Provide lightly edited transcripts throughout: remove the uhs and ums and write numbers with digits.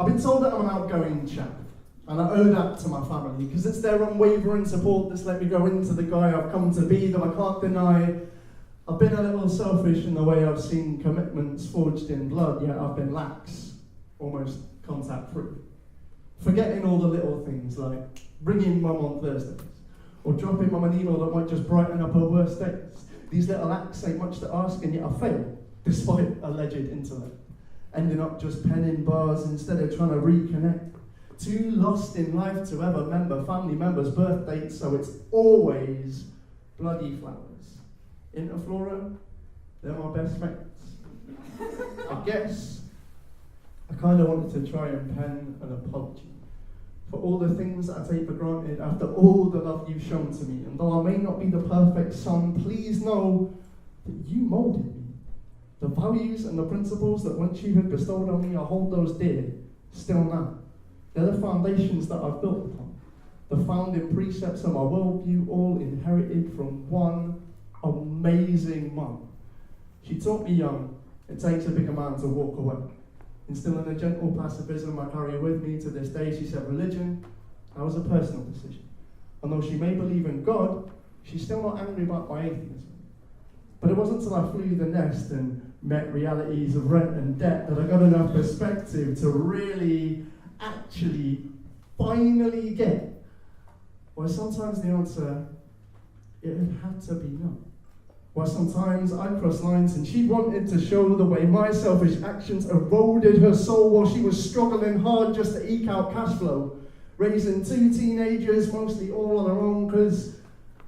I've been told that I'm an outgoing chap, and I owe that to my family, because it's their unwavering support that's let me grow into the guy I've come to be, though I can't deny I've been a little selfish in the way I've seen commitments forged in blood, yet I've been lax, almost contact-free. Forgetting all the little things like ringing mum on Thursdays, or dropping mum an email that might just brighten up her worst days. These little acts ain't much to ask, and yet I fail, despite alleged intellect. Ending up just penning bars instead of trying to reconnect. Too lost in life to ever remember family members' birth dates, so it's always bloody flowers. Interflora, they're my best mates. I guess I kind of wanted to try and pen an apology for all the things that I take for granted after all the love you've shown to me. And though I may not be the perfect son, please know that you molded me. The values and the principles that once you had bestowed on me, I hold those dear, still now. They're the foundations that I've built upon. The founding precepts of my worldview, all inherited from one amazing mum. She taught me young, it takes a bigger man to walk away. Instilling a gentle pacifism I carry with me to this day. She said religion, that was a personal decision. And though she may believe in God, she's still not angry about my atheism. But it wasn't until I flew the nest and met realities of rent and debt that I got enough perspective to really, actually, finally get why sometimes the answer, it had to be no. Why sometimes I crossed lines and she wanted to show the way my selfish actions eroded her soul while she was struggling hard just to eke out cash flow, raising 2 teenagers, mostly all on her own, because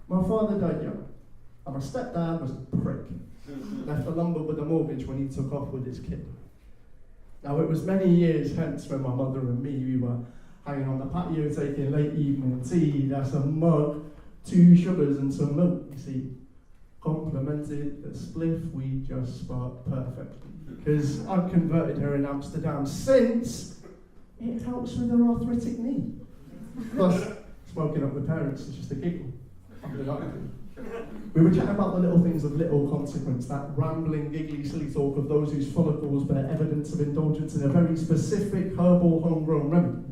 my father died young, and my stepdad was a prick. Left the lumber with a mortgage when he took off with his kid. Now it was many years hence when my mother and me, we were hanging on the patio taking late evening tea. That's a mug, 2 sugars and some milk, you see. Complemented a spliff we just sparked perfectly. Because I've converted her in Amsterdam since it helps with her arthritic knee. Plus, smoking up with parents is just a giggle. We were chatting about the little things of little consequence, that rambling, giggly, silly talk of those whose follicles bear evidence of indulgence in a very specific herbal homegrown remedy.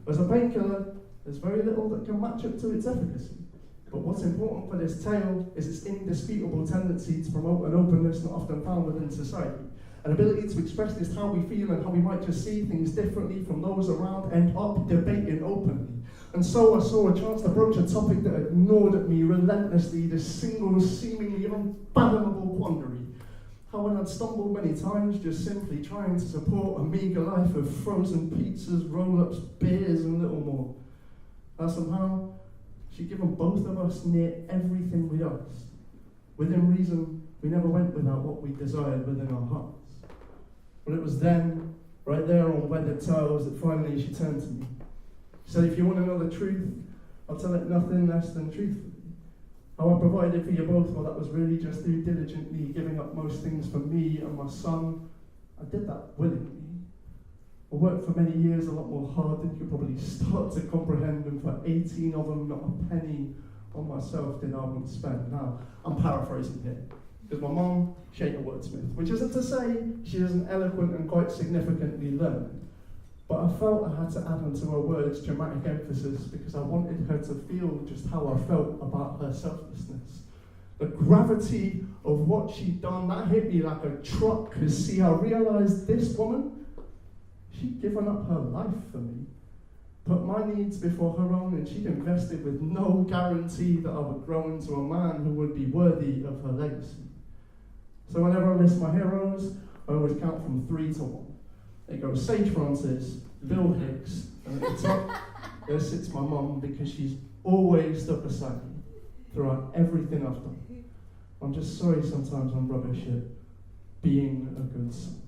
As a painkiller, there's very little that can match up to its efficacy. But what's important for this tale is its indisputable tendency to promote an openness not often found within society. An ability to express just how we feel and how we might just see things differently from those around, end up debating openly. And so I saw a chance to broach a topic that had gnawed at me relentlessly, this single, seemingly unfathomable quandary. How when I'd stumbled many times just simply trying to support a meager life of frozen pizzas, roll-ups, beers and little more. How somehow she'd given both of us near everything we asked. Within reason, we never went without what we desired within our hearts. But it was then, right there on weathered tiles, that finally she turned to me. She said, if you want to know the truth, I'll tell it nothing less than truthfully. How I provided for you both, well, that was really just through diligently giving up most things for me and my son. I did that willingly. I worked for many years, a lot more hard than you could probably start to comprehend, and for 18 of them, not a penny on myself did I want to spend. Now, I'm paraphrasing here, because my mum, she ain't a wordsmith, which isn't to say she isn't eloquent and quite significantly learned, but I felt I had to add onto her words dramatic emphasis because I wanted her to feel just how I felt about her selflessness. The gravity of what she'd done, that hit me like a truck, because see, I realised this woman, she'd given up her life for me, put my needs before her own, and she'd invested with no guarantee that I would grow into a man who would be worthy of her legacy. So whenever I list my heroes, I always count from 3 to 1. It goes Sage Francis, Bill Hicks, and at the top, there sits my mum, because she's always stuck beside me throughout everything I've done. I'm just sorry sometimes I'm rubbish at being a good son.